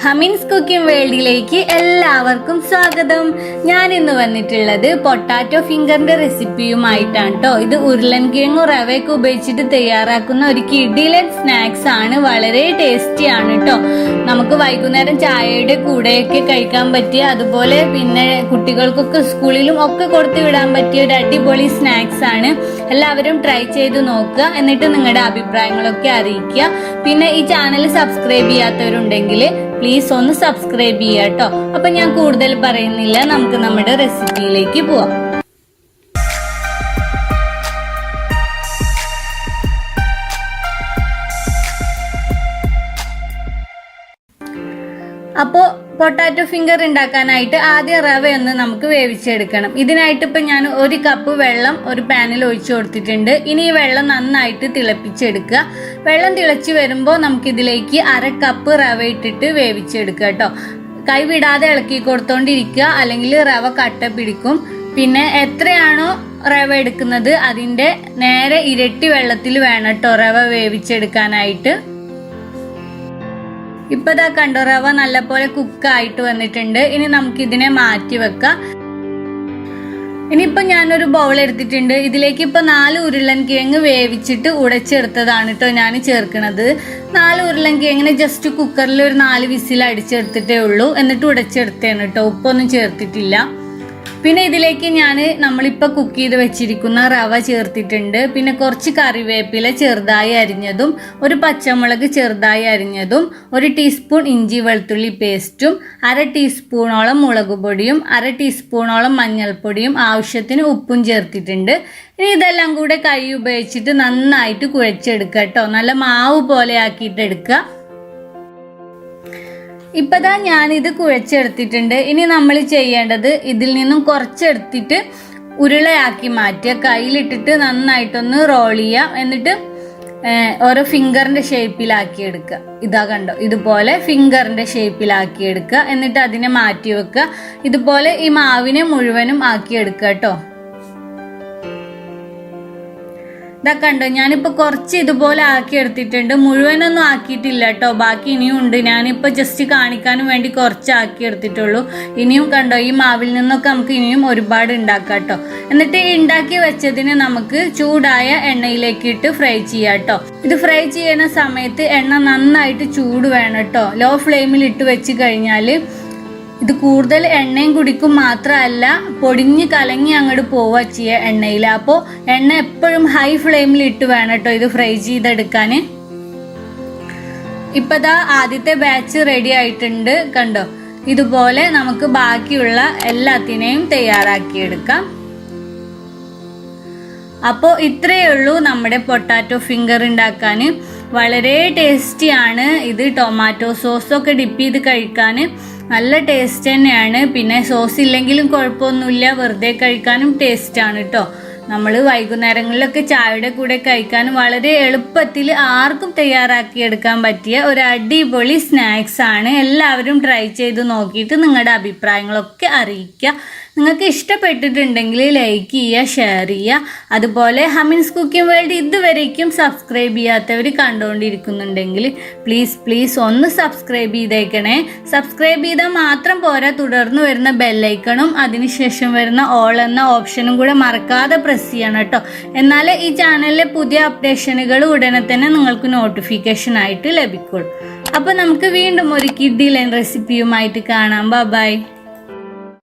ഹമീൻസ് cooking വേൾഡിലേക്ക് എല്ലാവർക്കും സ്വാഗതം. ഞാൻ ഇന്ന് വന്നിട്ടുള്ളത് പൊട്ടാറ്റോ ഫിംഗറിന്റെ റെസിപ്പിയുമായിട്ടാണ് കേട്ടോ. ഇത് ഉരുളൻകിഴങ്ങും റവയൊക്കെ ഉപയോഗിച്ചിട്ട് തയ്യാറാക്കുന്ന ഒരു കിഡിലൻ സ്നാക്സ് ആണ്. വളരെ ടേസ്റ്റി ആണ് കേട്ടോ. നമുക്ക് വൈകുന്നേരം ചായയുടെ കൂടെയൊക്കെ കഴിക്കാൻ പറ്റിയ, അതുപോലെ പിന്നെ കുട്ടികൾക്കൊക്കെ സ്കൂളിലും ഒക്കെ കൊടുത്തു വിടാൻ പറ്റിയ ഒരു അടിപൊളി സ്നാക്സ് ആണ്. എല്ലാവരും ട്രൈ ചെയ്ത് നോക്കുക, എന്നിട്ട് നിങ്ങളുടെ അഭിപ്രായങ്ങളൊക്കെ അറിയിക്കുക. പിന്നെ ഈ ചാനൽ സബ്സ്ക്രൈബ് ചെയ്യാത്തവരുണ്ടെങ്കിൽ പ്ലീസ് ഒന്ന് സബ്സ്ക്രൈബ് ചെയ്യുക കേട്ടോ. അപ്പൊ ഞാൻ കൂടുതൽ പറയുന്നില്ല, നമുക്ക് നമ്മുടെ റെസിപ്പിയിലേക്ക് പോവാം. അപ്പോൾ പൊട്ടാറ്റോ ഫിംഗർ ഉണ്ടാക്കാനായിട്ട് ആദ്യം റവയൊന്ന് നമുക്ക് വേവിച്ചെടുക്കണം. ഇതിനായിട്ട് ഇപ്പം ഞാൻ 1 കപ്പ് വെള്ളം ഒരു പാനിൽ ഒഴിച്ചു കൊടുത്തിട്ടുണ്ട്. ഇനി ഈ വെള്ളം നന്നായിട്ട് തിളപ്പിച്ചെടുക്കുക. വെള്ളം തിളച്ച് വരുമ്പോൾ നമുക്കിതിലേക്ക് 1/2 കപ്പ് റവ ഇട്ടിട്ട് വേവിച്ചെടുക്കുക കേട്ടോ. കൈ വിടാതെ ഇളക്കി കൊടുത്തോണ്ടിരിക്കുക, അല്ലെങ്കിൽ റവ കട്ട പിടിക്കും. പിന്നെ എത്രയാണോ റവ എടുക്കുന്നത് അതിൻ്റെ നേരെ ഇരട്ടി വെള്ളത്തിൽ വേണം കേട്ടോ റവ വേവിച്ചെടുക്കാനായിട്ട്. ഇപ്പൊ ഇതാ കണ്ടോ, റവ നല്ലപോലെ കുക്കായിട്ട് വന്നിട്ടുണ്ട്. ഇനി നമുക്ക് ഇതിനെ മാറ്റി വെക്കാം. ഇനിയിപ്പോ ഞാനൊരു ബൗൾ എടുത്തിട്ടുണ്ട്. ഇതിലേക്ക് ഇപ്പൊ 4 ഉരുളൻകിഴങ്ങ് വേവിച്ചിട്ട് ഉടച്ചെടുത്തതാണ് കേട്ടോ ഞാൻ ചേർക്കണത്. 4 ഉരുളൻകിഴങ്ങിനെ ജസ്റ്റ് കുക്കറിൽ ഒരു 4 വിസിൽ അടിച്ചെടുത്തിട്ടേ ഉള്ളൂ, എന്നിട്ട് ഉടച്ചെടുത്തേണ് കേട്ടോ. ഉപ്പൊന്നും ചേർത്തിട്ടില്ല. പിന്നെ ഇതിലേക്ക് നമ്മളിപ്പോ കുക്ക് ചെയ്ത് വെച്ചിരിക്കുന്ന റവ ചേർത്തിട്ടുണ്ട്. പിന്നെ കുറച്ച് കറിവേപ്പില ചെറുതായി അരിഞ്ഞതും, ഒരു പച്ചമുളക് ചെറുതായി അരിഞ്ഞതും, 1 ടീസ്പൂൺ ഇഞ്ചി വെളുത്തുള്ളി പേസ്റ്റും, 1/2 ടീസ്പൂണോളം മുളക് പൊടിയും, 1/2 ടീസ്പൂണോളം മഞ്ഞൾപ്പൊടിയും, ആവശ്യത്തിന് ഉപ്പും ചേർത്തിട്ടുണ്ട്. ഇനി ഇതെല്ലാം കൂടെ കൈ ഉപയോഗിച്ചിട്ട് നന്നായിട്ട് കുഴച്ചെടുക്കുക കേട്ടോ. നല്ല മാവ് പോലെ ആക്കിയിട്ട് എടുക്കുക. ഇപ്പതാ ഞാനിത് കുഴച്ചെടുത്തിട്ടുണ്ട്. ഇനി നമ്മൾ ചെയ്യേണ്ടത് ഇതിൽ നിന്നും കുറച്ചെടുത്തിട്ട് ഉരുളയാക്കി മാറ്റുക. കയ്യിലിട്ടിട്ട് നന്നായിട്ടൊന്ന് റോൾ ചെയ്യുക, എന്നിട്ട് ഓരോ ഫിംഗറിന്റെ ഷേപ്പിലാക്കി എടുക്കുക. ഇതാ കണ്ടോ, ഇതുപോലെ ഫിംഗറിന്റെ ഷേപ്പിലാക്കി എടുക്കുക. എന്നിട്ട് അതിനെ മാറ്റി വെക്കുക. ഇതുപോലെ ഈ മാവിനെ മുഴുവനും ആക്കി എടുക്കുക കേട്ടോ. ഇതൊക്കെ കണ്ടോ, ഞാനിപ്പോൾ കുറച്ച് ഇതുപോലെ ആക്കി എടുത്തിട്ടുണ്ട്. മുഴുവനൊന്നും ആക്കിയിട്ടില്ല കേട്ടോ, ബാക്കി ഇനിയും ഉണ്ട്. ഞാനിപ്പോൾ ജസ്റ്റ് കാണിക്കാനും വേണ്ടി കുറച്ച് ആക്കി എടുത്തിട്ടുള്ളൂ. ഇനിയും കണ്ടോ, ഈ മാവിൽ നിന്നൊക്കെ നമുക്ക് ഇനിയും ഒരുപാട് ഉണ്ടാക്കാം കേട്ടോ. എന്നിട്ട് ഉണ്ടാക്കി വെച്ചതിന് നമുക്ക് ചൂടായ എണ്ണയിലേക്ക് ഇട്ട് ഫ്രൈ ചെയ്യാം കേട്ടോ. ഇത് ഫ്രൈ ചെയ്യുന്ന സമയത്ത് എണ്ണ നന്നായിട്ട് ചൂട് വേണം കേട്ടോ. ലോ ഫ്ലെയിമിൽ ഇട്ട് വെച്ച് കഴിഞ്ഞാൽ ഇത് കൂടുതൽ എണ്ണയും കുടിക്കും, മാത്രമല്ല പൊടിഞ്ഞ് കലങ്ങി അങ്ങോട്ട് പോവുക ചെയ്യുക എണ്ണയിൽ. അപ്പോൾ എണ്ണ എപ്പോഴും ഹൈ ഫ്ലെയിമിൽ ഇട്ട് വേണം കേട്ടോ ഇത് ഫ്രൈ ചെയ്തെടുക്കാൻ. ഇപ്പതാ ആദ്യത്തെ ബാച്ച് റെഡി ആയിട്ടുണ്ട് കണ്ടോ. ഇതുപോലെ നമുക്ക് ബാക്കിയുള്ള എല്ലാത്തിനെയും തയ്യാറാക്കിയെടുക്കാം. അപ്പോൾ ഇത്രയേ ഉള്ളൂ നമ്മുടെ പൊട്ടാറ്റോ ഫിംഗർ ഉണ്ടാക്കാൻ. വളരെ ടേസ്റ്റിയാണ് ഇത്. ടൊമാറ്റോ സോസൊക്കെ ഡിപ്പ് ചെയ്ത് കഴിക്കാൻ നല്ല ടേസ്റ്റ് തന്നെയാണ്. പിന്നെ സോസ് ഇല്ലെങ്കിലും കുഴപ്പമൊന്നുമില്ല, വെറുതെ കഴിക്കാനും ടേസ്റ്റാണ് കേട്ടോ. നമ്മൾ വൈകുന്നേരങ്ങളിലൊക്കെ ചായയുടെ കൂടെ കഴിക്കാനും വളരെ എളുപ്പത്തിൽ ആർക്കും തയ്യാറാക്കിയെടുക്കാൻ പറ്റിയ ഒരു അടിപൊളി സ്നാക്സ് ആണ്. എല്ലാവരും ട്രൈ ചെയ്ത് നോക്കിയിട്ട് നിങ്ങളുടെ അഭിപ്രായങ്ങളൊക്കെ അറിയിക്കുക. നിങ്ങൾക്ക് ഇഷ്ടപ്പെട്ടിട്ടുണ്ടെങ്കിൽ ലൈക്ക് ചെയ്യുക, ഷെയർ ചെയ്യുക. അതുപോലെ ഹമീൻസ് കുക്കിംഗ് വേൾഡ് ഇതുവരേക്കും സബ്സ്ക്രൈബ് ചെയ്യാത്തവർ കണ്ടുകൊണ്ടിരിക്കുന്നുണ്ടെങ്കിൽ പ്ലീസ് ഒന്ന് സബ്സ്ക്രൈബ് ചെയ്തേക്കണേ. സബ്സ്ക്രൈബ് ചെയ്താൽ മാത്രം പോരാ, തുടർന്ന് വരുന്ന ബെല്ലൈക്കണും അതിനുശേഷം വരുന്ന ഓൾ എന്ന ഓപ്ഷനും കൂടെ മറക്കാതെ പ്രസ് ചെയ്യണം കേട്ടോ. എന്നാലേ ഈ ചാനലിലെ പുതിയ അപ്ഡേഷനുകൾ ഉടനെ തന്നെ നിങ്ങൾക്ക് നോട്ടിഫിക്കേഷൻ ആയിട്ട് ലഭിക്കുള്ളൂ. അപ്പോൾ നമുക്ക് വീണ്ടും ഒരു കിഡിലൻ റെസിപ്പിയുമായിട്ട് കാണാം. ബൈ.